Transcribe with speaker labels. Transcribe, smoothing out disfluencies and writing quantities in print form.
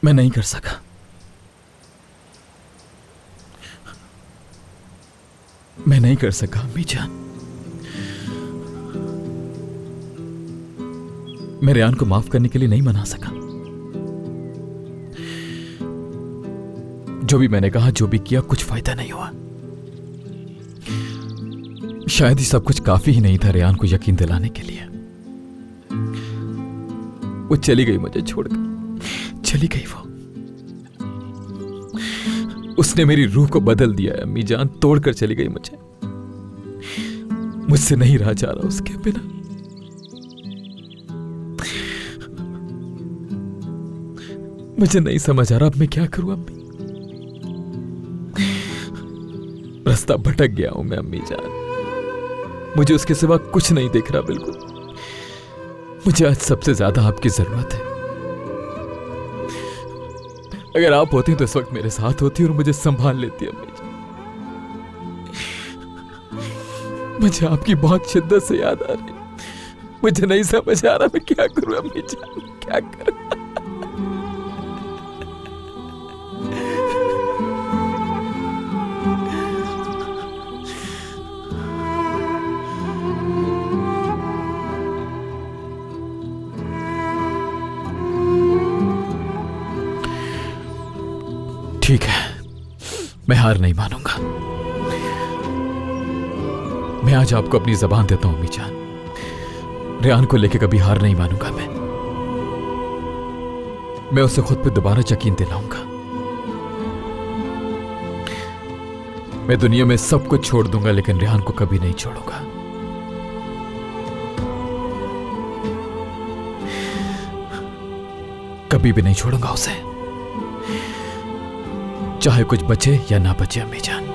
Speaker 1: मैं नहीं कर सका। मैं नहीं कर सका अम्मी जान। मैं रेहान को माफ करने के लिए नहीं मना सका। जो भी मैंने कहा, जो भी किया, कुछ फायदा नहीं हुआ। शायद ही सब कुछ काफी ही नहीं था रेहान को यकीन दिलाने के लिए। वो चली गई मुझे छोड़कर, चली गई वो। उसने मेरी रूह को बदल दिया है अम्मी जान, तोड़कर चली गई मुझे। मुझसे नहीं रहा जा रहा उसके बिना। मुझे नहीं समझ आ रहा अब मैं क्या करूं अम्मी। रास्ता भटक गया हूं मैं अम्मी जान। मुझे उसके सिवा कुछ नहीं दिख रहा बिल्कुल। मुझे आज सबसे ज्यादा आपकी जरूरत है। अगर आप होती तो इस वक्त मेरे साथ होती और मुझे संभाल लेती अम्मी जान। मुझे आपकी बहुत शिद्दत से याद आ रही। मुझे नहीं समझ आ रहा मैं क्या करूं अम्मी जान, क्या करूं। ठीक है, मैं हार नहीं मानूंगा। मैं आज आपको अपनी जबान देता हूं अम्मी जान। रेहान को लेके कभी हार नहीं मानूंगा मैं उसे खुद पे दोबारा यकीन दिलाऊंगा। मैं दुनिया में सब कुछ छोड़ दूंगा लेकिन रेहान को कभी नहीं छोड़ूंगा। कभी भी नहीं छोड़ूंगा उसे, चाहे कुछ बचे या ना बचे अम्मी जान।